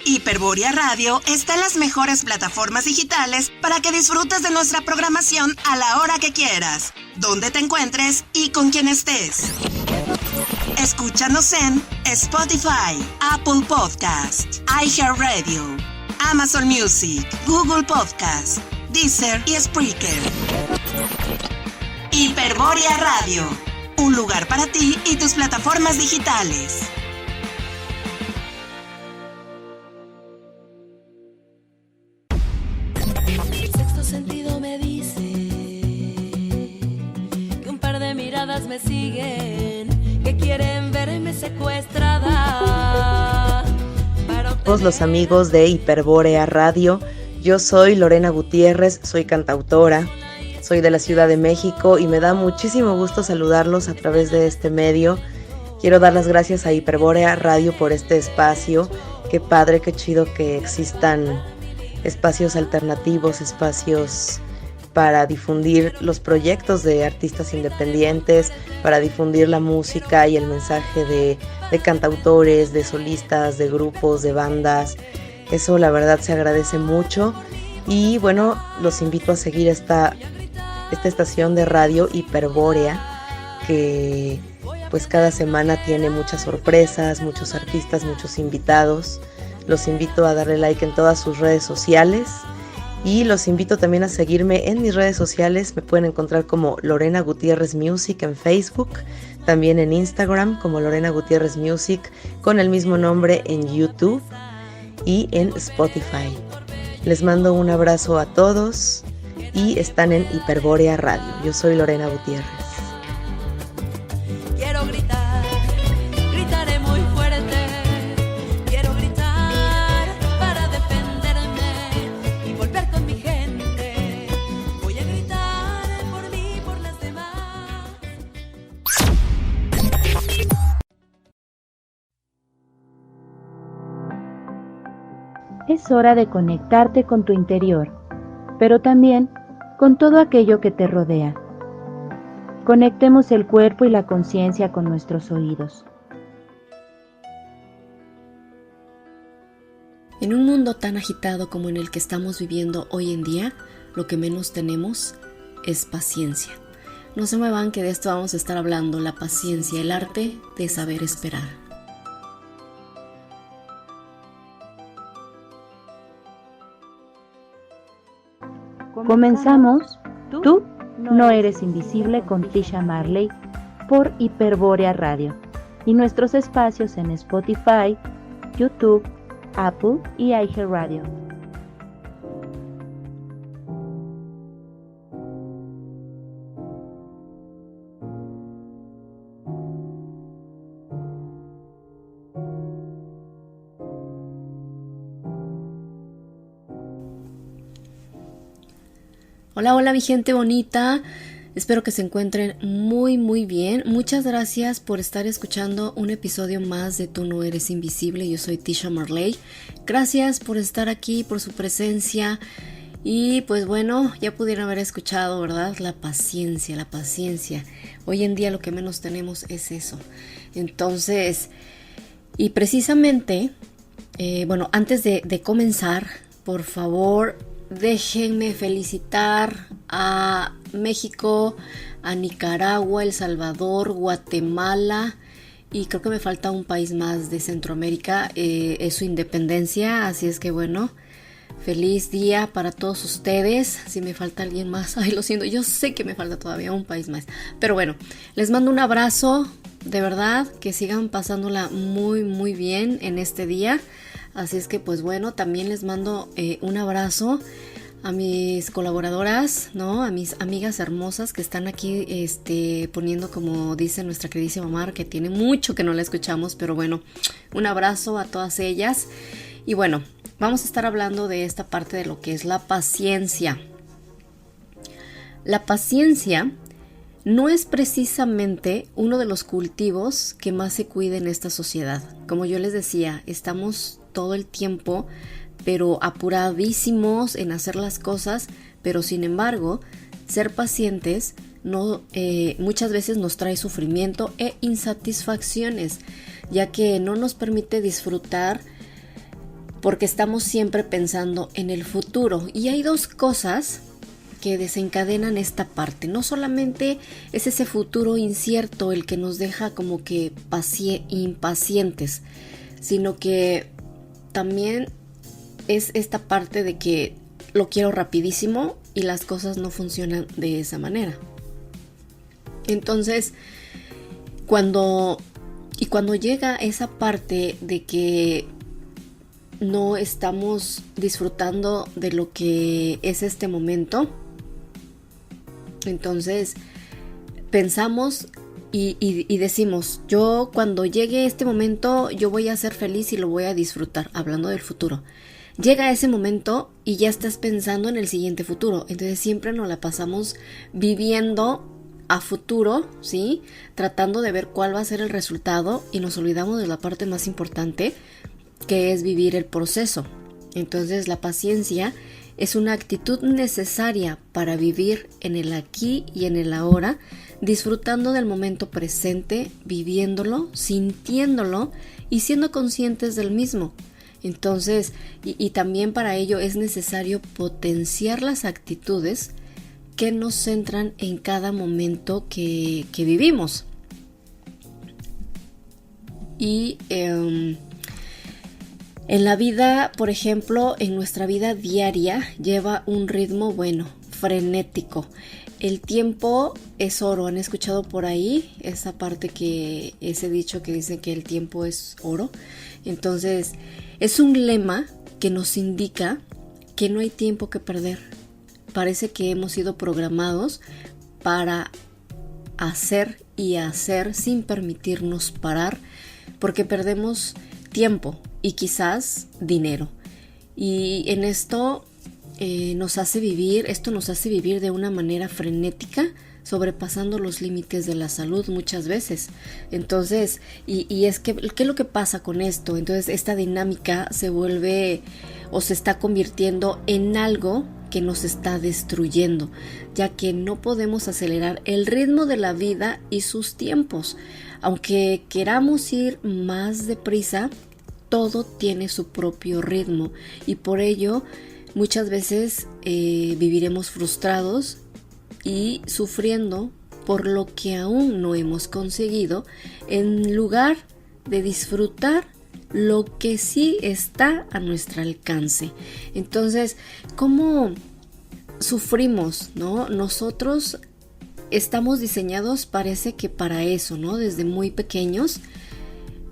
Hiperborea Radio está en las mejores plataformas digitales para que disfrutes de nuestra programación a la hora que quieras, donde te encuentres y con quien estés. Escúchanos en Spotify, Apple Podcast, iHeartRadio, Amazon Music, Google Podcast, Deezer y Spreaker. Hiperborea Radio, un lugar para ti y tus plataformas digitales. El sexto sentido me dice que un par de miradas me siguen, que quieren verme secuestrada. Todos los amigos de Hiperborea Radio, yo soy Lorena Gutiérrez, soy cantautora, soy de la Ciudad de México y me da muchísimo gusto saludarlos a través de este medio. Quiero dar las gracias a Hiperborea Radio por este espacio. Qué padre, qué chido que existan espacios alternativos, espacios para difundir los proyectos de artistas independientes, para difundir la música y el mensaje de cantautores, de solistas, de grupos, de bandas. Eso la verdad se agradece mucho y bueno, los invito a seguir esta estación de radio Hiperborea, que pues cada semana tiene muchas sorpresas, muchos artistas, muchos invitados. Los invito a darle like en todas sus redes sociales y los invito también a seguirme en mis redes sociales. Me pueden encontrar como Lorena Gutiérrez Music en Facebook, también en Instagram como Lorena Gutiérrez Music con el mismo nombre en YouTube y en Spotify. Les mando un abrazo a todos y están en Hiperborea Radio. Yo soy Lorena Gutiérrez. Quiero gritar, gritaré muy fuerte. Quiero gritar para defenderme y volver con mi gente. Voy a gritar por mí y por las demás. Es hora de conectarte con tu interior, pero también con todo aquello que te rodea. Conectemos el cuerpo y la conciencia con nuestros oídos. En un mundo tan agitado como en el que estamos viviendo hoy en día, lo que menos tenemos es paciencia. No se muevan, que de esto vamos a estar hablando, la paciencia, el arte de saber esperar. Comenzamos. Tú no eres invisible con Tisha Marley por Hiperborea Radio y nuestros espacios en Spotify, YouTube, Apple y iHeartRadio. Hola, hola mi gente bonita, espero que se encuentren muy bien. Muchas gracias por estar escuchando un episodio más de Tú no eres invisible. Yo soy Tisha Marley. Gracias por estar aquí, por su presencia. Y pues bueno, ya pudieron haber escuchado, ¿verdad? La paciencia. Hoy en día lo que menos tenemos es eso. Entonces, y precisamente, bueno, antes de comenzar, por favor, déjenme felicitar a México, a Nicaragua, El Salvador, Guatemala y creo que me falta un país más de Centroamérica, es su independencia, así es que bueno, feliz día para todos ustedes. Si me falta alguien más, ay, lo siento, yo sé que me falta todavía un país más, pero bueno, les mando un abrazo, de verdad, que sigan pasándola muy bien en este día. Así es que pues bueno, también les mando un abrazo a mis colaboradoras, ¿no? A mis amigas hermosas que están aquí poniendo, como dice nuestra queridísima Mar, que tiene mucho que no la escuchamos, pero bueno, un abrazo a todas ellas. Y bueno, vamos a estar hablando de esta parte de lo que es la paciencia. La paciencia no es precisamente uno de los cultivos que más se cuida en esta sociedad. Como yo les decía, estamos todo el tiempo, pero apuradísimos en hacer las cosas, pero sin embargo, ser pacientes no, muchas veces nos trae sufrimiento e insatisfacciones, ya que no nos permite disfrutar porque estamos siempre pensando en el futuro. Y hay dos cosas que desencadenan esta parte. No solamente es ese futuro incierto el que nos deja como que impacientes, sino que también es esta parte de que lo quiero rapidísimo y las cosas no funcionan de esa manera. Entonces, cuando llega esa parte de que no estamos disfrutando de lo que es este momento, entonces pensamos y decimos, yo cuando llegue este momento yo voy a ser feliz y lo voy a disfrutar, hablando del futuro. Llega ese momento y ya estás pensando en el siguiente futuro, entonces siempre nos la pasamos viviendo a futuro, ¿sí? Tratando de ver cuál va a ser el resultado y nos olvidamos de la parte más importante, que es vivir el proceso. Entonces la paciencia es una actitud necesaria para vivir en el aquí y en el ahora, disfrutando del momento presente, viviéndolo, sintiéndolo y siendo conscientes del mismo. Entonces, y también para ello es necesario potenciar las actitudes que nos centran en cada momento que vivimos. Y en la vida, por ejemplo, en nuestra vida diaria lleva un ritmo, frenético. El tiempo es oro. ¿Han escuchado por ahí esa parte ese dicho que dice que el tiempo es oro? Entonces, es un lema que nos indica que no hay tiempo que perder. Parece que hemos sido programados para hacer y hacer sin permitirnos parar, porque perdemos tiempo y quizás dinero. Y en esto nos hace vivir de una manera frenética, sobrepasando los límites de la salud muchas veces. Entonces, y es que, ¿qué es lo que pasa con esto? Entonces, esta dinámica se vuelve o se está convirtiendo en algo que nos está destruyendo, ya que no podemos acelerar el ritmo de la vida y sus tiempos. Aunque queramos ir más deprisa, todo tiene su propio ritmo y por ello muchas veces viviremos frustrados y sufriendo por lo que aún no hemos conseguido, en lugar de disfrutar lo que sí está a nuestro alcance. Entonces, ¿cómo sufrimos, no? Nosotros estamos diseñados, parece que para eso, ¿no? Desde muy pequeños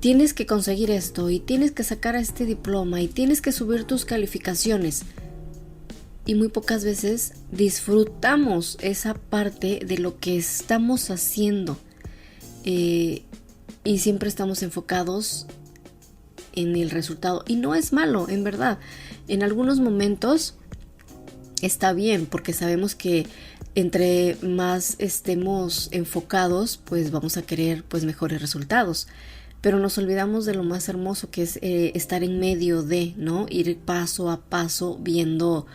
tienes que conseguir esto y tienes que sacar este diploma y tienes que subir tus calificaciones. Y muy pocas veces disfrutamos esa parte de lo que estamos haciendo. Y siempre estamos enfocados en el resultado. Y no es malo, en verdad. En algunos momentos está bien, porque sabemos que entre más estemos enfocados, pues vamos a querer mejores resultados. Pero nos olvidamos de lo más hermoso que es estar en medio de, ¿no? Ir paso a paso viendo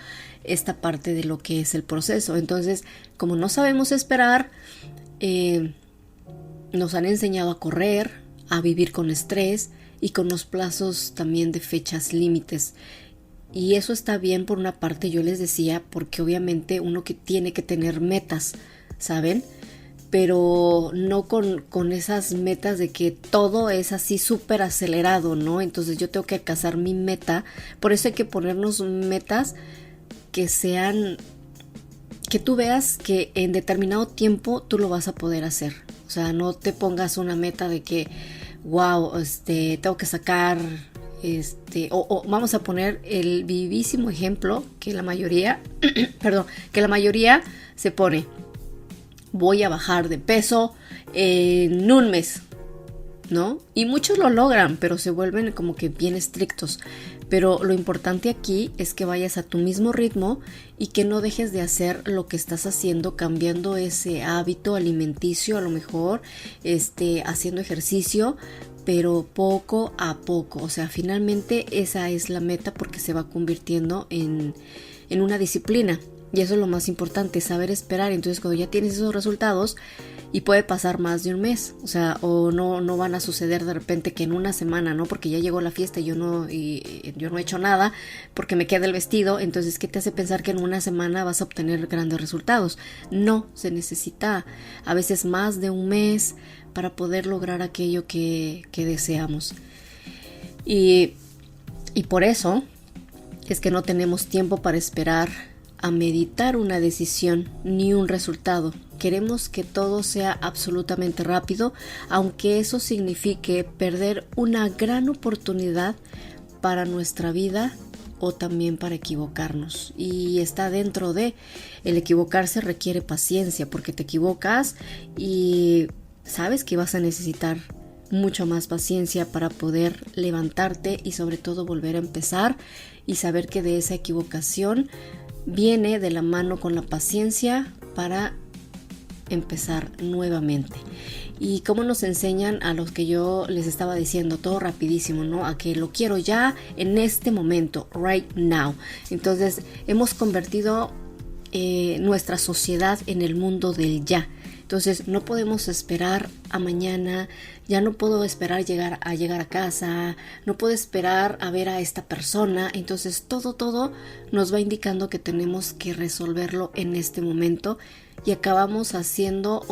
esta parte de lo que es el proceso. Entonces, como no sabemos esperar, nos han enseñado a correr, a vivir con estrés y con los plazos también de fechas límites. Y eso está bien por una parte, yo les decía, porque obviamente uno que tiene que tener metas, ¿saben? Pero no con esas metas de que todo es así súper acelerado, ¿no? Entonces yo tengo que alcanzar mi meta. Por eso hay que ponernos metas que sean, que tú veas que en determinado tiempo tú lo vas a poder hacer. O sea, no te pongas una meta de que, wow, tengo que sacar, o vamos a poner el vivísimo ejemplo que la mayoría, que la mayoría se pone. Voy a bajar de peso en un mes, ¿no? Y muchos lo logran, pero se vuelven como que bien estrictos. Pero lo importante aquí es que vayas a tu mismo ritmo y que no dejes de hacer lo que estás haciendo, cambiando ese hábito alimenticio, a lo mejor, haciendo ejercicio, pero poco a poco. O sea, finalmente esa es la meta porque se va convirtiendo en una disciplina. Y eso es lo más importante, saber esperar. Entonces cuando ya tienes esos resultados, y puede pasar más de un mes, o sea, o no van a suceder de repente que en una semana, ¿no? Porque ya llegó la fiesta y yo no he hecho nada porque me queda el vestido. Entonces, ¿qué te hace pensar que en una semana vas a obtener grandes resultados? No, se necesita a veces más de un mes para poder lograr aquello que deseamos. Y por eso es que no tenemos tiempo para esperar a meditar una decisión ni un resultado. Queremos que todo sea absolutamente rápido, aunque eso signifique perder una gran oportunidad para nuestra vida o también para equivocarnos. Y está dentro de el equivocarse requiere paciencia, porque te equivocas y sabes que vas a necesitar mucho más paciencia para poder levantarte y sobre todo volver a empezar, y saber que de esa equivocación viene de la mano con la paciencia para empezar nuevamente. Y cómo nos enseñan a los que yo les estaba diciendo, todo rapidísimo, ¿no? A que lo quiero ya, en este momento, right now. Entonces hemos convertido nuestra sociedad en el mundo del ya. Entonces no podemos esperar a mañana, ya no puedo esperar llegar a casa, no puedo esperar a ver a esta persona. Entonces todo nos va indicando que tenemos que resolverlo en este momento, y acabamos haciendo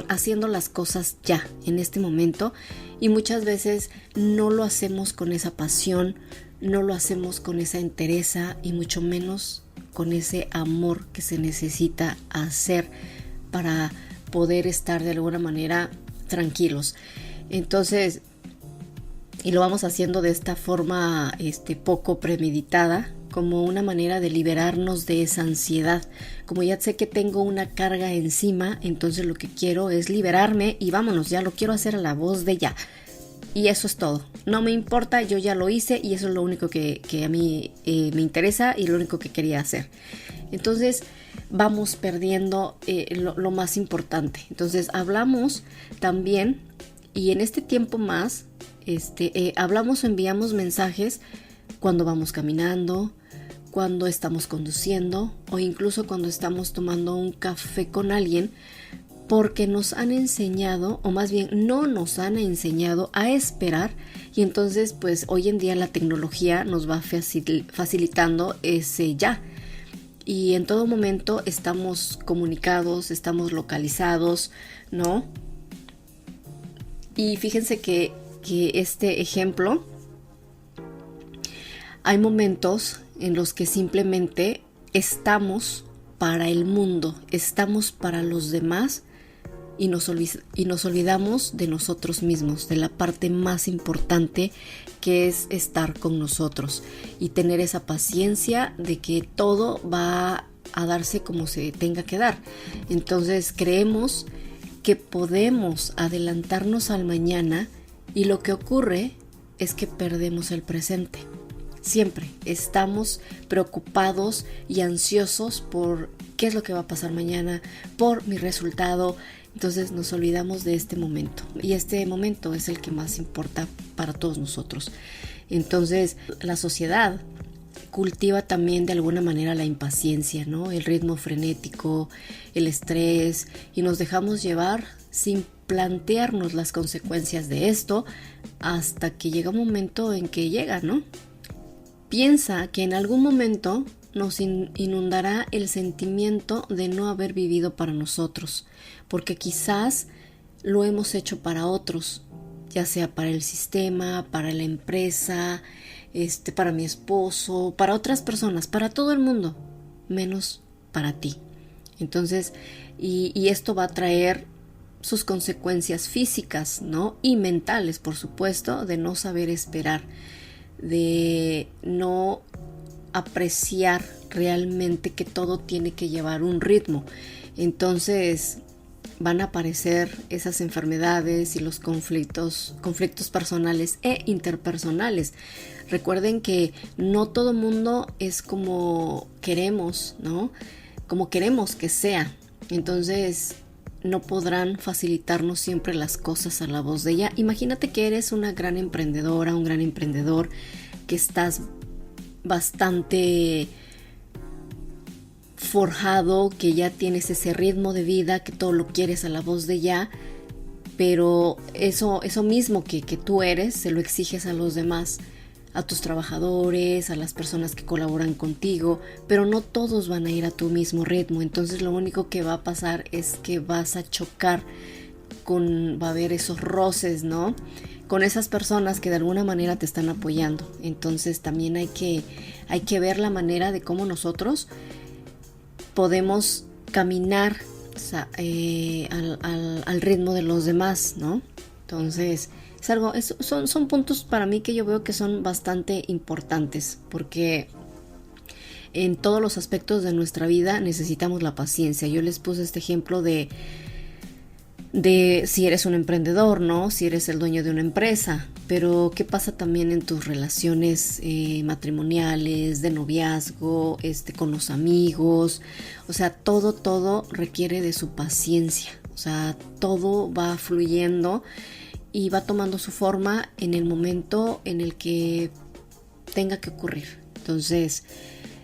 haciendo las cosas ya, en este momento, y muchas veces no lo hacemos con esa pasión, no lo hacemos con esa entereza y mucho menos con ese amor que se necesita hacer para poder estar de alguna manera tranquilos. Entonces, y lo vamos haciendo de esta forma poco premeditada, como una manera de liberarnos de esa ansiedad. Como ya sé que tengo una carga encima, entonces lo que quiero es liberarme y vámonos, ya lo quiero hacer a la voz de ya. Y eso es todo. No me importa, yo ya lo hice y eso es lo único que a mí me interesa y lo único que quería hacer. Entonces vamos perdiendo lo más importante. Entonces hablamos también, y en este tiempo más, hablamos o enviamos mensajes cuando vamos caminando, cuando estamos conduciendo o incluso cuando estamos tomando un café con alguien, porque nos han enseñado, o más bien no nos han enseñado a esperar. Y entonces pues hoy en día la tecnología nos va facilitando ese ya, y en todo momento estamos comunicados, estamos localizados, ¿no? Y fíjense que este ejemplo, hay momentos en los que simplemente estamos para el mundo, estamos para los demás, y nos olvidamos de nosotros mismos, de la parte más importante, que es estar con nosotros y tener esa paciencia de que todo va a darse como se tenga que dar. Entonces creemos que podemos adelantarnos al mañana, y lo que ocurre es que perdemos el presente. Siempre estamos preocupados y ansiosos por qué es lo que va a pasar mañana, por mi resultado. Entonces nos olvidamos de este momento, y este momento es el que más importa para todos nosotros. Entonces la sociedad cultiva también de alguna manera la impaciencia, ¿no? El ritmo frenético, el estrés, y nos dejamos llevar sin plantearnos las consecuencias de esto hasta que llega un momento en que llega, ¿no? Piensa que en algún momento nos inundará el sentimiento de no haber vivido para nosotros, porque quizás lo hemos hecho para otros, ya sea para el sistema, para la empresa, para mi esposo, para otras personas, para todo el mundo, menos para ti. Entonces, y esto va a traer sus consecuencias físicas, ¿no? Y mentales, por supuesto, de no saber esperar, de no apreciar realmente que todo tiene que llevar un ritmo. Entonces van a aparecer esas enfermedades y los conflictos personales e interpersonales. Recuerden que no todo mundo es como queremos, ¿no? Como queremos que sea. Entonces no podrán facilitarnos siempre las cosas a la voz de ella. Imagínate que eres una gran emprendedora, un gran emprendedor, que estás bastante forjado, que ya tienes ese ritmo de vida, que todo lo quieres a la voz de ya, pero eso mismo que tú eres, se lo exiges a los demás, a tus trabajadores, a las personas que colaboran contigo, pero no todos van a ir a tu mismo ritmo. Entonces lo único que va a pasar es que vas a chocar va a haber esos roces, ¿no? Con esas personas que de alguna manera te están apoyando. Entonces también hay que ver la manera de cómo nosotros podemos caminar, o sea, al ritmo de los demás, ¿no? Entonces son puntos para mí que yo veo que son bastante importantes, porque en todos los aspectos de nuestra vida necesitamos la paciencia. Yo les puse este ejemplo de si eres un emprendedor, ¿no? Si eres el dueño de una empresa, pero ¿qué pasa también en tus relaciones matrimoniales, de noviazgo, con los amigos? O sea, todo requiere de su paciencia. O sea, todo va fluyendo y va tomando su forma en el momento en el que tenga que ocurrir. Entonces,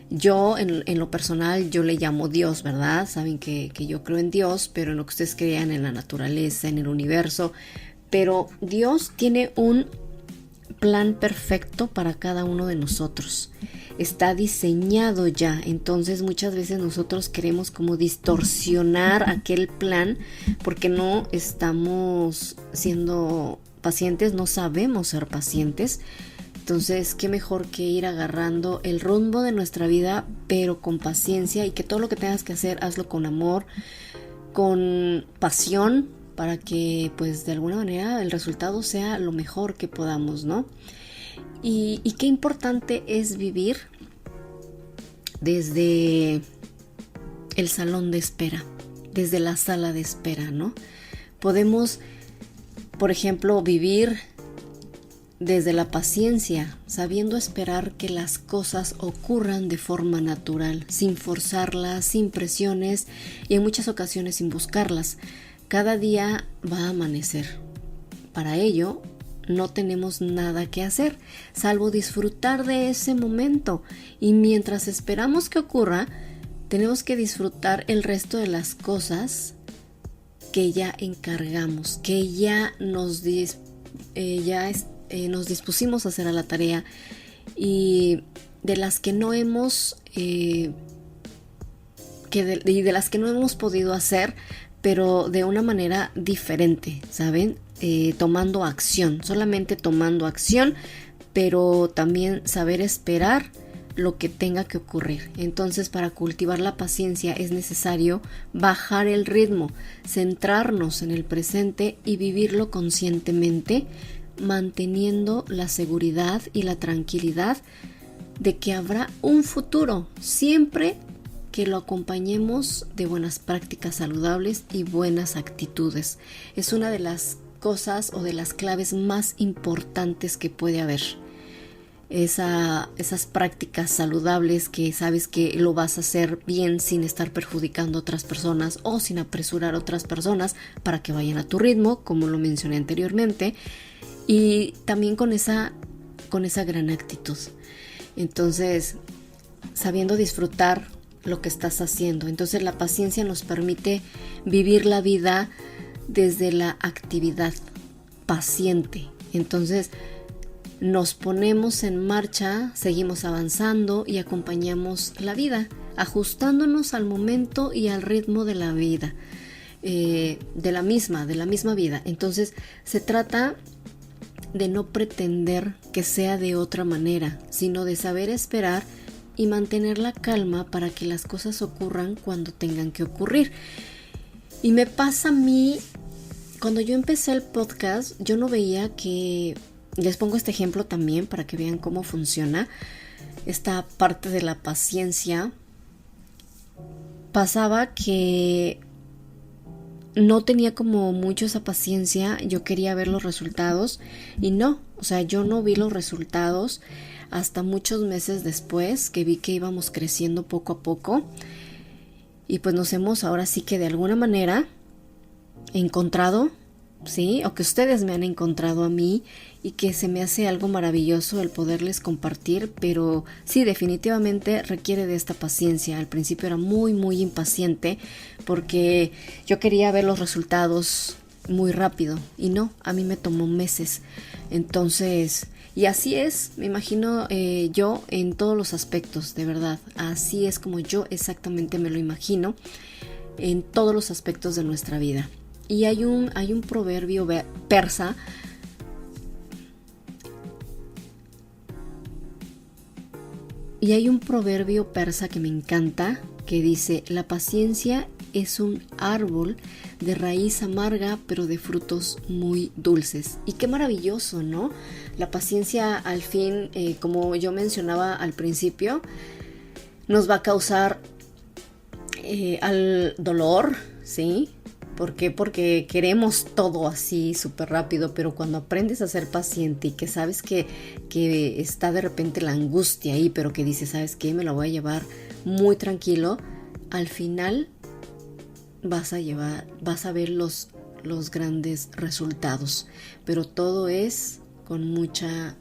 yo en lo personal, yo le llamo Dios, ¿verdad? Saben que yo creo en Dios, pero en lo que ustedes crean, en la naturaleza, en el universo. Pero Dios tiene un plan perfecto para cada uno de nosotros. Está diseñado ya. Entonces muchas veces nosotros queremos como distorsionar aquel plan porque no estamos siendo pacientes, no sabemos ser pacientes. Entonces, qué mejor que ir agarrando el rumbo de nuestra vida, pero con paciencia, y que todo lo que tengas que hacer, hazlo con amor, con pasión, para que pues de alguna manera el resultado sea lo mejor que podamos, ¿no? Y qué importante es vivir desde el salón de espera, desde la sala de espera, ¿no? Podemos, por ejemplo, vivir desde la paciencia, sabiendo esperar que las cosas ocurran de forma natural, sin forzarlas, sin presiones y en muchas ocasiones sin buscarlas. Cada día va a amanecer. Para ello, no tenemos nada que hacer, salvo disfrutar de ese momento. Y mientras esperamos que ocurra, tenemos que disfrutar el resto de las cosas que ya encargamos, que ya nos dispusimos a hacer a la tarea y de las que no hemos de las que no hemos podido hacer, pero de una manera diferente, ¿saben? Tomando acción, solamente tomando acción, pero también saber esperar lo que tenga que ocurrir. Entonces, para cultivar la paciencia es necesario bajar el ritmo, centrarnos en el presente y vivirlo conscientemente, manteniendo la seguridad y la tranquilidad de que habrá un futuro, siempre que lo acompañemos de buenas prácticas saludables y buenas actitudes. Es una de las cosas o de las claves más importantes que puede haber. Esas prácticas saludables que sabes que lo vas a hacer bien sin estar perjudicando a otras personas o sin apresurar a otras personas para que vayan a tu ritmo, como lo mencioné anteriormente, y también con esa gran actitud. Entonces, sabiendo disfrutar lo que estás haciendo. Entonces, la paciencia nos permite vivir la vida desde la actividad paciente. Entonces, nos ponemos en marcha, seguimos avanzando y acompañamos la vida, ajustándonos al momento y al ritmo de la vida, de la misma vida. Entonces, se trata de no pretender que sea de otra manera, sino de saber esperar y mantener la calma para que las cosas ocurran cuando tengan que ocurrir. Y me pasa a mí, cuando yo empecé el podcast, yo no veía que... Les pongo este ejemplo también para que vean cómo funciona esta parte de la paciencia. Pasaba que no tenía como mucho esa paciencia, yo quería ver los resultados y no, o sea, yo no vi los resultados hasta muchos meses después que vi que íbamos creciendo poco a poco y pues nos hemos ahora sí que de alguna manera encontrado ¿sí? O que ustedes me han encontrado a mí y que se me hace algo maravilloso el poderles compartir, pero sí, definitivamente requiere de esta paciencia. Al principio era muy, muy impaciente porque yo quería ver los resultados muy rápido y no, a mí me tomó meses. Entonces, y así es, me imagino yo en todos los aspectos, de verdad, así es como yo exactamente me lo imagino en todos los aspectos de nuestra vida. Y hay un proverbio persa que me encanta, que dice: la paciencia es un árbol de raíz amarga, pero de frutos muy dulces. Y qué maravilloso, ¿no? La paciencia, al fin, como yo mencionaba al principio, nos va a causar al dolor, ¿sí? ¿Por qué? Porque queremos todo así súper rápido, pero cuando aprendes a ser paciente y que sabes que está de repente la angustia ahí, pero que dices, ¿sabes qué? Me la voy a llevar muy tranquilo, al final vas a ver los grandes resultados, pero todo es con mucha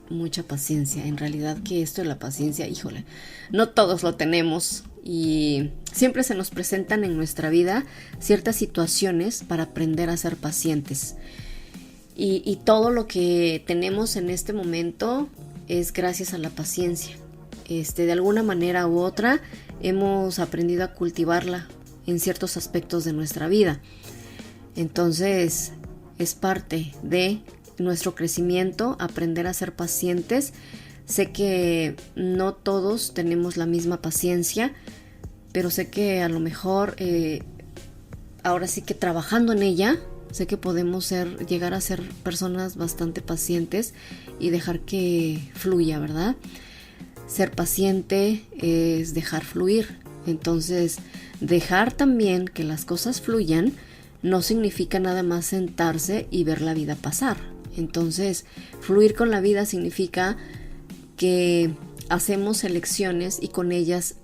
paciencia. En realidad que esto de la paciencia, híjole, no todos lo tenemos y siempre se nos presentan en nuestra vida ciertas situaciones para aprender a ser pacientes. Y todo lo que tenemos en este momento es gracias a la paciencia. De alguna manera u otra hemos aprendido a cultivarla en ciertos aspectos de nuestra vida. Entonces es parte de nuestro crecimiento aprender a ser pacientes. Sé que no todos tenemos la misma paciencia, pero sé que a lo mejor ahora sí que trabajando en ella, sé que podemos llegar a ser personas bastante pacientes y dejar que fluya, ¿verdad? Ser paciente es dejar fluir. Entonces, dejar también que las cosas fluyan no significa nada más sentarse y ver la vida pasar. Entonces, fluir con la vida significa que hacemos elecciones y con ellas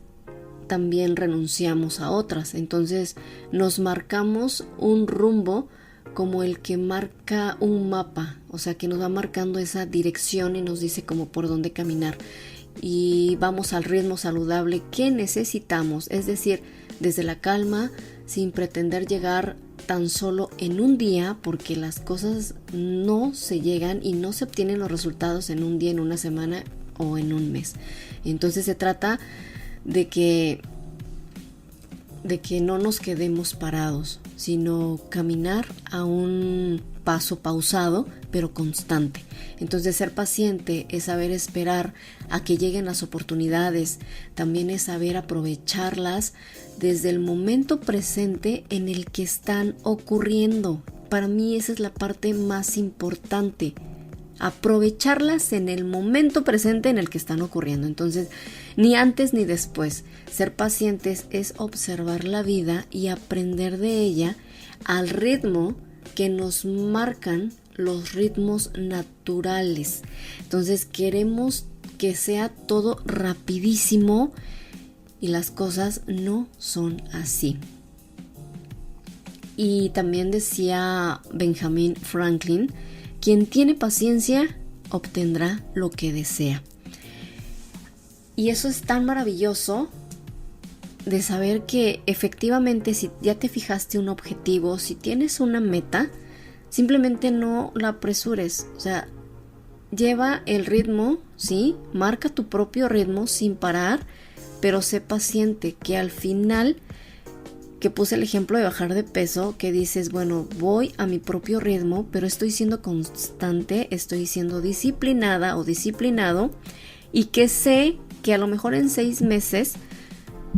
también renunciamos a otras. Entonces, nos marcamos un rumbo como el que marca un mapa, o sea, que nos va marcando esa dirección y nos dice como por dónde caminar. Y vamos al ritmo saludable que necesitamos, es decir, desde la calma, sin pretender llegar tan solo en un día, porque las cosas no se llegan y no se obtienen los resultados en un día, en una semana o en un mes. Entonces se trata de que no nos quedemos parados, sino caminar a un paso pausado pero constante. Entonces ser paciente es saber esperar a que lleguen las oportunidades, también es saber aprovecharlas desde el momento presente en el que están ocurriendo. Para mí esa es la parte más importante, aprovecharlas en el momento presente en el que están ocurriendo. Entonces, ni antes ni después. Ser pacientes es observar la vida y aprender de ella al ritmo que nos marcan los ritmos naturales. Entonces, queremos que sea todo rapidísimo y las cosas no son así. Y también decía Benjamin Franklin: quien tiene paciencia obtendrá lo que desea. Y eso es tan maravilloso de saber que efectivamente si ya te fijaste un objetivo, si tienes una meta, simplemente no la apresures. O sea, lleva el ritmo, ¿sí? Marca tu propio ritmo sin parar, pero sé paciente, que al final, que puse el ejemplo de bajar de peso, que dices, bueno, voy a mi propio ritmo, pero estoy siendo constante, estoy siendo disciplinada o disciplinado, y que sé que a lo mejor en 6 meses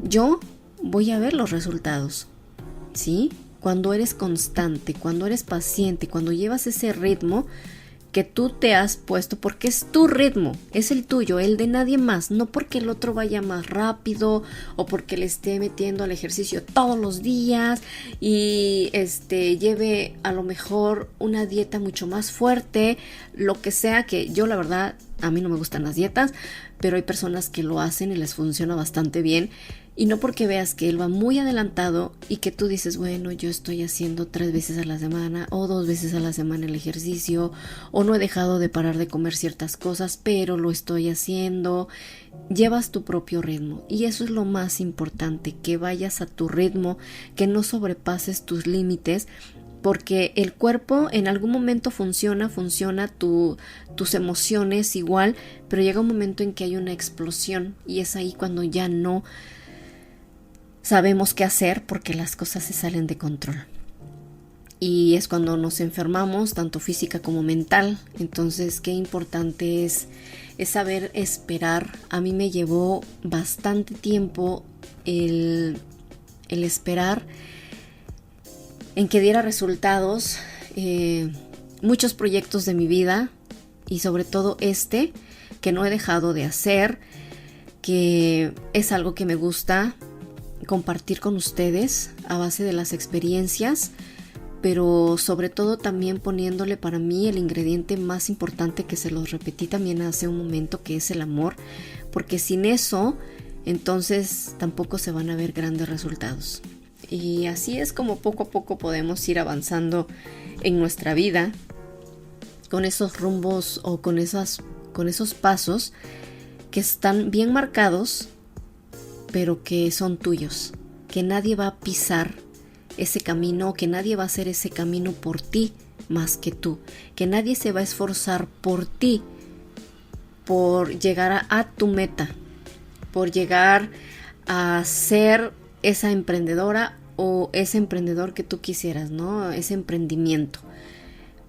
yo voy a ver los resultados, ¿sí? Cuando eres constante, cuando eres paciente, cuando llevas ese ritmo que tú te has puesto, porque es tu ritmo, es el tuyo, el de nadie más, no porque el otro vaya más rápido o porque le esté metiendo al ejercicio todos los días y lleve a lo mejor una dieta mucho más fuerte, lo que sea, que yo la verdad, a mí no me gustan las dietas, pero hay personas que lo hacen y les funciona bastante bien. Y no porque veas que él va muy adelantado y que tú dices, bueno, yo estoy haciendo 3 veces a la semana o 2 veces a la semana el ejercicio, o no he dejado de parar de comer ciertas cosas, pero lo estoy haciendo. Llevas tu propio ritmo y eso es lo más importante, que vayas a tu ritmo, que no sobrepases tus límites, porque el cuerpo en algún momento funciona, tus emociones igual, pero llega un momento en que hay una explosión y es ahí cuando ya no sabemos qué hacer porque las cosas se salen de control. Y es cuando nos enfermamos, tanto física como mental. Entonces, qué importante es saber esperar. A mí me llevó bastante tiempo el esperar en que diera resultados muchos proyectos de mi vida y sobre todo que no he dejado de hacer, que es algo que me gusta compartir con ustedes a base de las experiencias, pero sobre todo también poniéndole para mí el ingrediente más importante que se los repetí también hace un momento, que es el amor, porque sin eso entonces tampoco se van a ver grandes resultados. Y así es como poco a poco podemos ir avanzando en nuestra vida con esos rumbos o con esos pasos que están bien marcados, pero que son tuyos, que nadie va a pisar ese camino, que nadie va a hacer ese camino por ti más que tú, que nadie se va a esforzar por ti, por llegar a tu meta, por llegar a ser esa emprendedora o ese emprendedor que tú quisieras, ¿no? Ese emprendimiento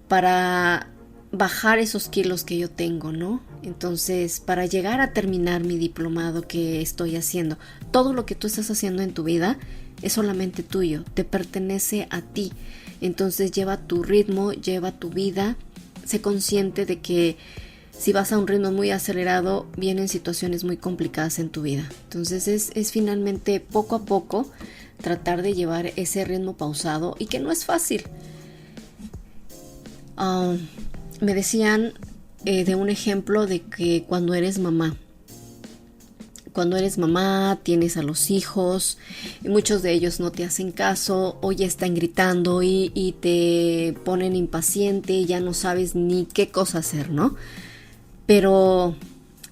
para bajar esos kilos que yo tengo, ¿no? Entonces, para llegar a terminar mi diplomado que estoy haciendo, todo lo que tú estás haciendo en tu vida es solamente tuyo, te pertenece a ti. Entonces, lleva tu ritmo, lleva tu vida, sé consciente de que si vas a un ritmo muy acelerado, vienen situaciones muy complicadas en tu vida. Entonces, es finalmente poco a poco tratar de llevar ese ritmo pausado y que no es fácil. Me decían de un ejemplo de que cuando eres mamá, tienes a los hijos, y muchos de ellos no te hacen caso o ya están gritando y te ponen impaciente y ya no sabes ni qué cosa hacer, ¿no? Pero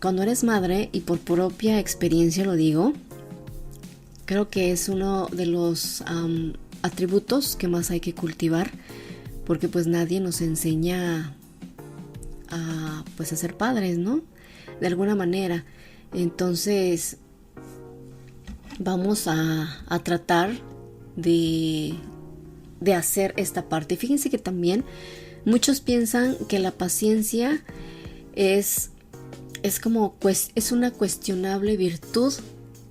cuando eres madre, y por propia experiencia lo digo, creo que es uno de los atributos que más hay que cultivar, porque pues nadie nos enseña a ser padres, ¿no? De alguna manera. Entonces vamos a tratar de hacer esta parte. Fíjense que también muchos piensan que la paciencia es una cuestionable virtud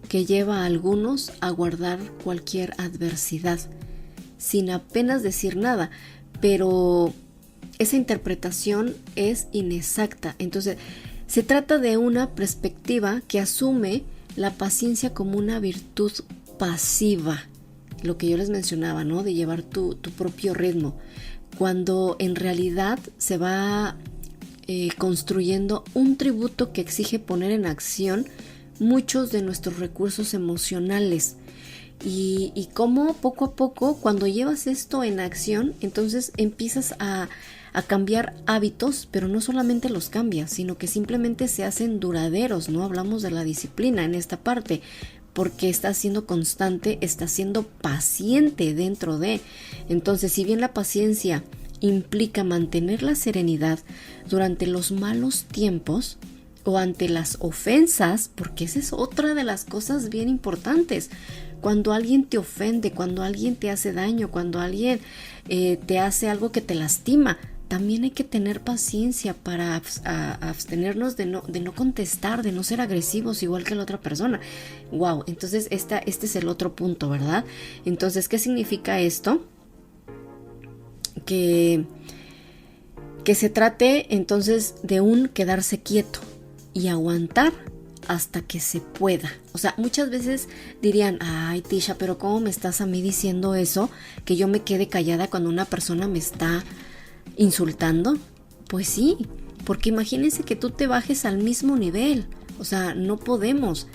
que lleva a algunos a guardar cualquier adversidad sin apenas decir nada, pero esa interpretación es inexacta. Entonces, se trata de una perspectiva que asume la paciencia como una virtud pasiva, lo que yo les mencionaba, ¿no? De llevar tu propio ritmo, cuando en realidad se va construyendo un tributo que exige poner en acción muchos de nuestros recursos emocionales. Y cómo poco a poco, cuando llevas esto en acción, entonces empiezas a cambiar hábitos, pero no solamente los cambias, sino que simplemente se hacen duraderos, ¿no? Hablamos de la disciplina en esta parte, porque estás siendo constante, estás siendo paciente dentro de. Entonces, si bien la paciencia implica mantener la serenidad durante los malos tiempos o ante las ofensas, porque esa es otra de las cosas bien importantes. Cuando alguien te ofende, cuando alguien te hace daño, cuando alguien te hace algo que te lastima, también hay que tener paciencia para abstenernos de no contestar, de no ser agresivos igual que la otra persona. Wow, entonces este es el otro punto, ¿verdad? Entonces, ¿qué significa esto? Que se trate entonces de un quedarse quieto y aguantar hasta que se pueda. O sea, muchas veces dirían, ay Tisha, pero ¿cómo me estás a mí diciendo eso? Que yo me quede callada cuando una persona me está insultando. Pues sí, porque imagínense que tú te bajes al mismo nivel. O sea, no podemos.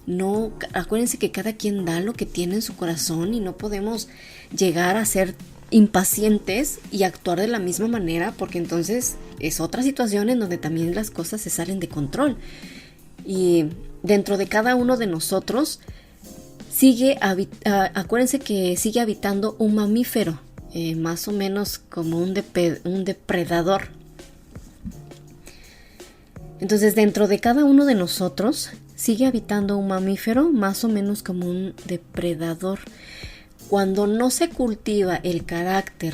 No, acuérdense que cada quien da lo que tiene en su corazón y no podemos llegar a ser impacientes y actuar de la misma manera, porque entonces es otra situación en donde también las cosas se salen de control. Y dentro de cada uno de nosotros acuérdense que sigue habitando un mamífero, más o menos como un depredador. Entonces dentro de cada uno de nosotros sigue habitando un mamífero, más o menos como un depredador. Cuando no se cultiva el carácter,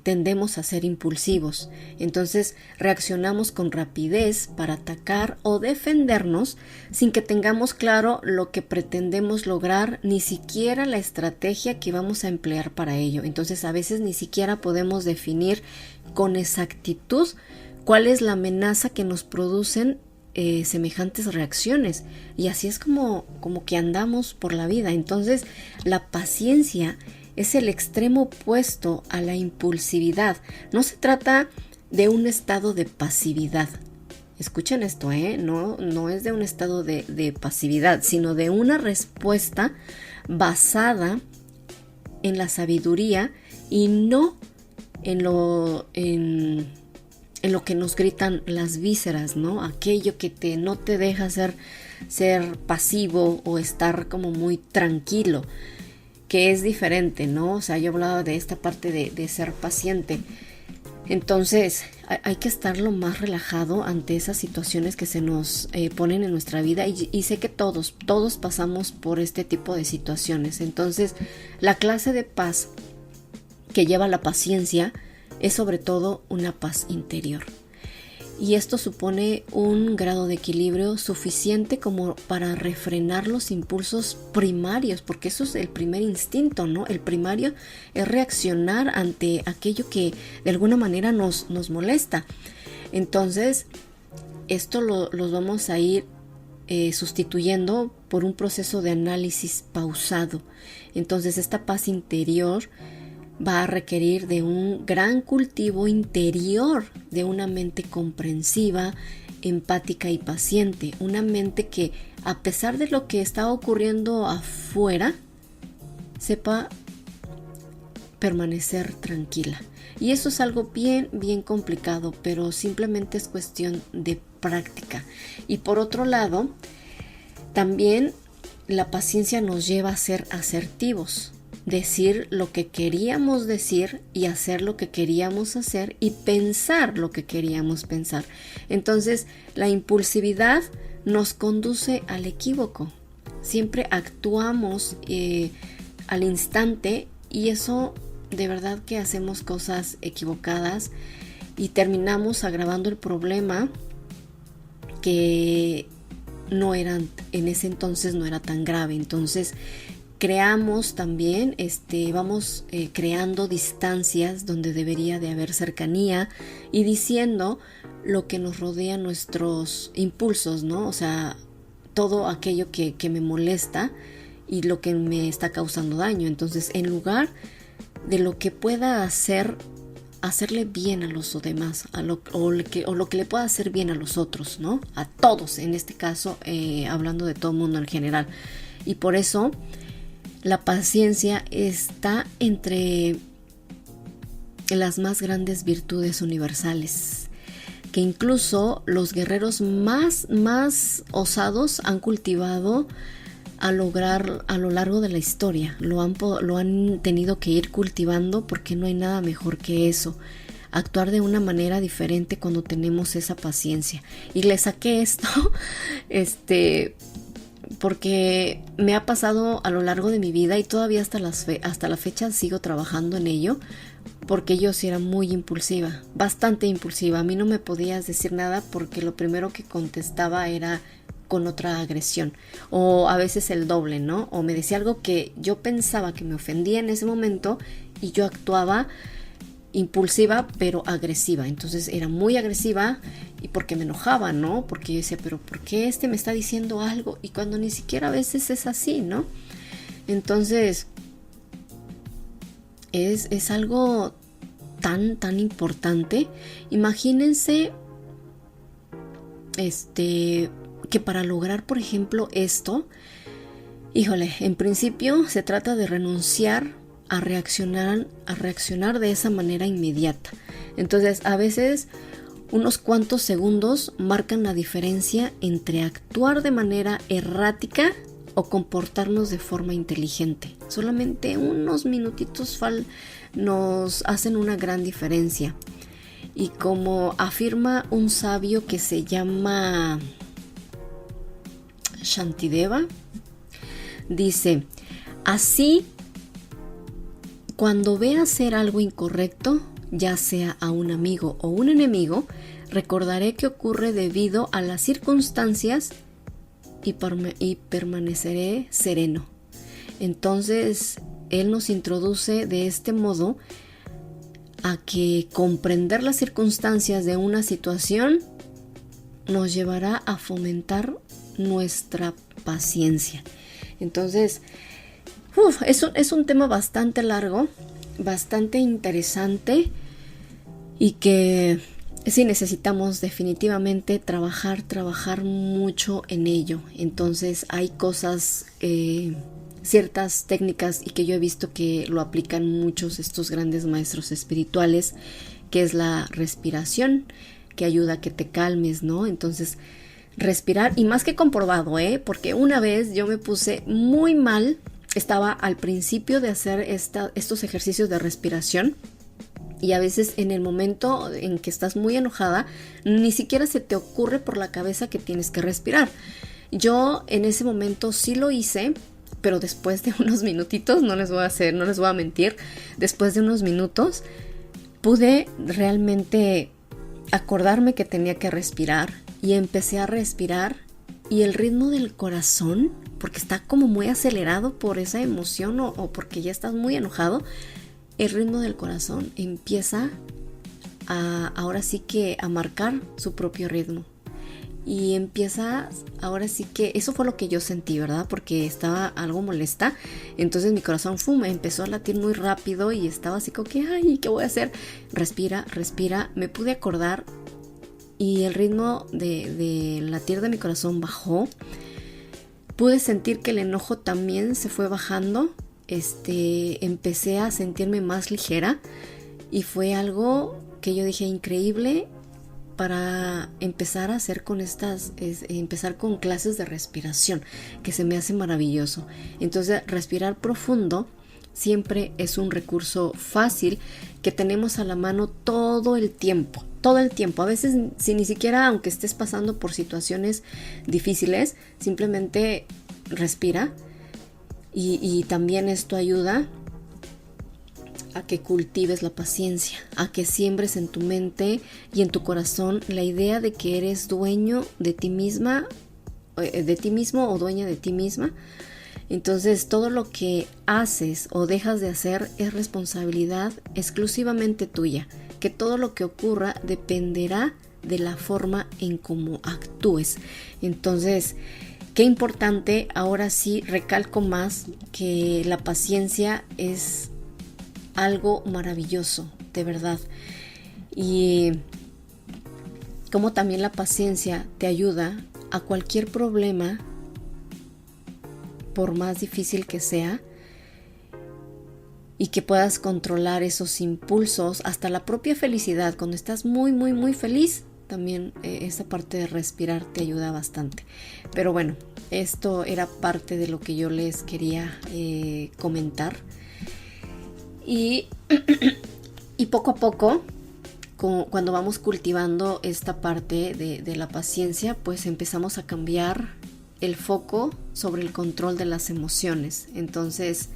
tendemos a ser impulsivos. Entonces reaccionamos con rapidez para atacar o defendernos sin que tengamos claro lo que pretendemos lograr, ni siquiera la estrategia que vamos a emplear para ello. Entonces a veces ni siquiera podemos definir con exactitud cuál es la amenaza que nos producen semejantes reacciones, y así es como que andamos por la vida. Entonces la paciencia es el extremo opuesto a la impulsividad. No se trata de un estado de pasividad. Escuchen esto, no es de un estado de pasividad, sino de una respuesta basada en la sabiduría y no en lo que nos gritan las vísceras, ¿no? Aquello que no te deja ser pasivo o estar como muy tranquilo, que es diferente, ¿no? O sea, yo hablaba de esta parte de ser paciente. Entonces, hay que estar lo más relajado ante esas situaciones que se nos ponen en nuestra vida, y sé que todos pasamos por este tipo de situaciones. Entonces, la clase de paz que lleva la paciencia es sobre todo una paz interior. Y esto supone un grado de equilibrio suficiente como para refrenar los impulsos primarios, porque eso es el primer instinto, ¿no? El primario es reaccionar ante aquello que de alguna manera nos molesta. Entonces, esto los vamos a ir sustituyendo por un proceso de análisis pausado. Entonces, esta paz interior va a requerir de un gran cultivo interior, de una mente comprensiva, empática y paciente, una mente que, a pesar de lo que está ocurriendo afuera, sepa permanecer tranquila. Y eso es algo bien complicado, pero simplemente es cuestión de práctica. Y por otro lado, también la paciencia nos lleva a ser asertivos. Decir lo que queríamos decir y hacer lo que queríamos hacer y pensar lo que queríamos pensar. Entonces, la impulsividad nos conduce al equívoco. Siempre actuamos al instante, y eso de verdad que hacemos cosas equivocadas y terminamos agravando el problema que en ese entonces no era tan grave. Entonces, creamos también, vamos creando distancias donde debería de haber cercanía, y diciendo lo que nos rodea, nuestros impulsos, ¿no? O sea, todo aquello que me molesta y lo que me está causando daño. Entonces, en lugar de lo que pueda hacerle bien a los demás, o lo que le pueda hacer bien a los otros, ¿no? A todos, en este caso, hablando de todo el mundo en general. Y por eso la paciencia está entre las más grandes virtudes universales, que incluso los guerreros más osados han cultivado a lo largo de la historia. Lo han tenido que ir cultivando, porque no hay nada mejor que eso. Actuar de una manera diferente cuando tenemos esa paciencia. Y le saqué esto, porque me ha pasado a lo largo de mi vida, y todavía hasta la fecha sigo trabajando en ello, porque yo sí era muy impulsiva, bastante impulsiva. A mí no me podías decir nada porque lo primero que contestaba era con otra agresión, o a veces el doble, ¿no? O me decía algo que yo pensaba que me ofendía en ese momento y yo actuaba impulsiva pero agresiva. Entonces era muy agresiva, y porque me enojaba, ¿no? Porque yo decía, pero ¿por qué me está diciendo algo? Y cuando ni siquiera a veces es así, ¿no? Entonces es algo tan importante. Imagínense que para lograr, por ejemplo, esto, híjole, en principio se trata de renunciar a reaccionar de esa manera inmediata. Entonces, a veces unos cuantos segundos marcan la diferencia entre actuar de manera errática o comportarnos de forma inteligente. Solamente unos minutitos nos hacen una gran diferencia. Y como afirma un sabio que se llama Shantideva, dice: así, cuando ve hacer algo incorrecto, ya sea a un amigo o un enemigo, recordaré que ocurre debido a las circunstancias y permaneceré sereno. Entonces, él nos introduce de este modo a que comprender las circunstancias de una situación nos llevará a fomentar nuestra paciencia. Entonces, es un tema bastante largo, bastante interesante y que sí necesitamos definitivamente trabajar mucho en ello. Entonces hay cosas, ciertas técnicas y que yo he visto que lo aplican muchos estos grandes maestros espirituales, que es la respiración, que ayuda a que te calmes, ¿no? Entonces respirar, y más que comprobado, porque una vez yo me puse muy mal, estaba al principio de hacer estos ejercicios de respiración. Y a veces en el momento en que estás muy enojada, ni siquiera se te ocurre por la cabeza que tienes que respirar. Yo en ese momento sí lo hice, pero después de unos minutitos, no les voy a mentir, después de unos minutos pude realmente acordarme que tenía que respirar y empecé a respirar, y el ritmo del corazón, porque está como muy acelerado por esa emoción o porque ya estás muy enojado, el ritmo del corazón empieza ahora sí que a marcar su propio ritmo. Y empieza, ahora sí que, eso fue lo que yo sentí, ¿verdad? Porque estaba algo molesta. Entonces mi corazón empezó a latir muy rápido y estaba así como que, ay, ¿qué voy a hacer? Respira. Me pude acordar y el ritmo de latir de mi corazón bajó. Pude sentir que el enojo también se fue bajando. Empecé a sentirme más ligera y fue algo que yo dije increíble para empezar a hacer empezar con clases de respiración, que se me hace maravilloso. Entonces, respirar profundo siempre es un recurso fácil que tenemos a la mano todo el tiempo. A veces, si ni siquiera, aunque estés pasando por situaciones difíciles, simplemente respira. Y también esto ayuda a que cultives la paciencia, a que siembres en tu mente y en tu corazón la idea de que eres dueño de ti misma, de ti mismo o dueña de ti misma. Entonces todo lo que haces o dejas de hacer es responsabilidad exclusivamente tuya, que todo lo que ocurra dependerá de la forma en cómo actúes. Entonces, qué importante, ahora sí recalco más que la paciencia es algo maravilloso, de verdad. Y como también la paciencia te ayuda a cualquier problema, por más difícil que sea, y que puedas controlar esos impulsos, hasta la propia felicidad. Cuando estás muy, muy, muy feliz, también esa parte de respirar te ayuda bastante. Pero bueno, esto era parte de lo que yo les quería comentar. Y poco a poco, cuando vamos cultivando esta parte de la paciencia, pues empezamos a cambiar el foco sobre el control de las emociones. Entonces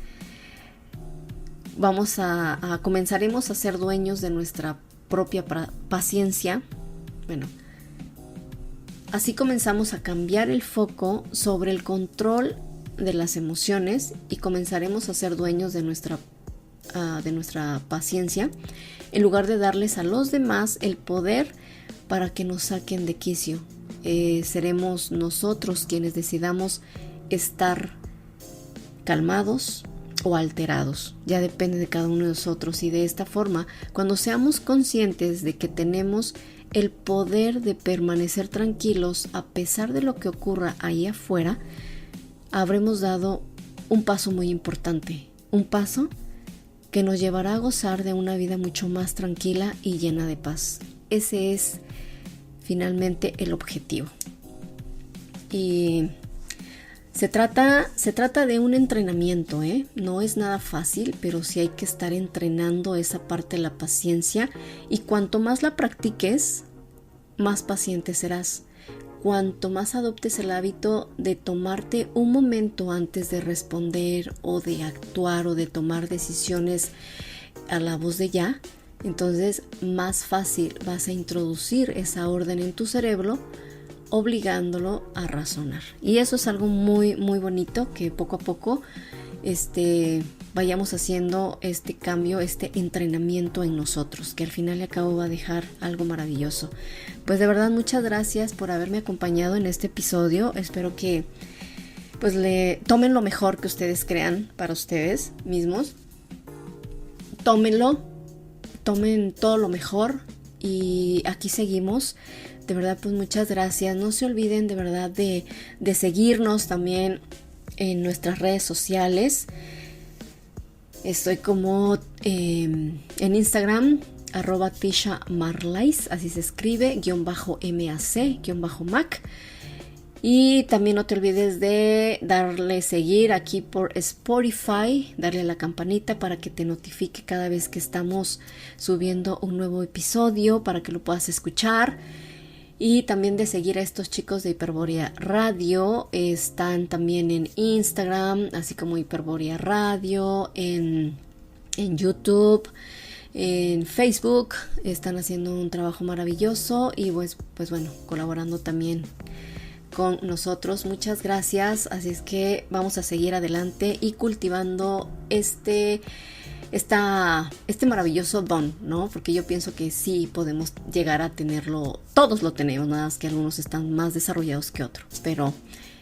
comenzaremos a ser dueños de nuestra propia paciencia. Bueno, así comenzamos a cambiar el foco sobre el control de las emociones y comenzaremos a ser dueños de nuestra paciencia, en lugar de darles a los demás el poder para que nos saquen de quicio. Seremos nosotros quienes decidamos estar calmados o alterados. Ya depende de cada uno de nosotros, y de esta forma, cuando seamos conscientes de que tenemos el poder de permanecer tranquilos a pesar de lo que ocurra ahí afuera, habremos dado un paso muy importante, un paso que nos llevará a gozar de una vida mucho más tranquila y llena de paz. Ese es finalmente el objetivo. Y se trata de un entrenamiento, no es nada fácil, pero sí hay que estar entrenando esa parte de la paciencia, y cuanto más la practiques, más paciente serás. Cuanto más adoptes el hábito de tomarte un momento antes de responder o de actuar o de tomar decisiones a la voz de ya, entonces más fácil vas a introducir esa orden en tu cerebro, obligándolo a razonar. Y eso es algo muy muy bonito, que poco a poco vayamos haciendo este cambio, este entrenamiento en nosotros, que al final y al cabo va a dejar algo maravilloso. Pues de verdad, muchas gracias por haberme acompañado en este episodio. Espero que pues le tomen lo mejor que ustedes crean para ustedes mismos. Tómenlo, tomen todo lo mejor, y aquí seguimos. De verdad, pues muchas gracias. No se olviden de verdad de seguirnos también en nuestras redes sociales. Estoy como en Instagram, @tishamarleys, así se escribe, _MAC. Y también no te olvides de darle seguir aquí por Spotify, darle a la campanita para que te notifique cada vez que estamos subiendo un nuevo episodio, para que lo puedas escuchar. Y también de seguir a estos chicos de Hiperborea Radio. Están también en Instagram, así como Hiperborea Radio, en YouTube, en Facebook. Están haciendo un trabajo maravilloso y pues bueno, colaborando también con nosotros. Muchas gracias. Así es que vamos a seguir adelante y cultivando este maravilloso don, ¿no? Porque yo pienso que sí podemos llegar a tenerlo, todos lo tenemos, nada más que algunos están más desarrollados que otros, pero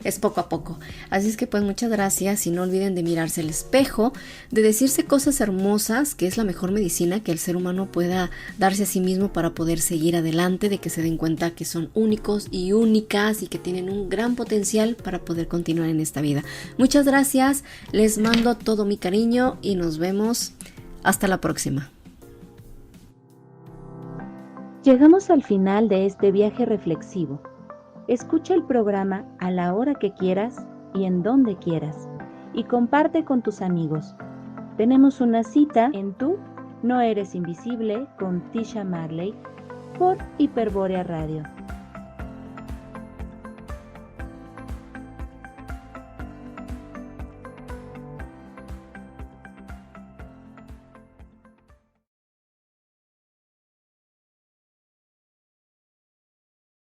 es poco a poco. Así es que pues muchas gracias, y no olviden de mirarse al espejo, de decirse cosas hermosas, que es la mejor medicina que el ser humano pueda darse a sí mismo para poder seguir adelante, de que se den cuenta que son únicos y únicas y que tienen un gran potencial para poder continuar en esta vida. Muchas gracias, les mando todo mi cariño y nos vemos hasta la próxima. Llegamos al final de este viaje reflexivo. Escucha el programa a la hora que quieras y en donde quieras, y comparte con tus amigos. Tenemos una cita en Tu No Eres Invisible con Tisha Marley por Hiperborea Radio.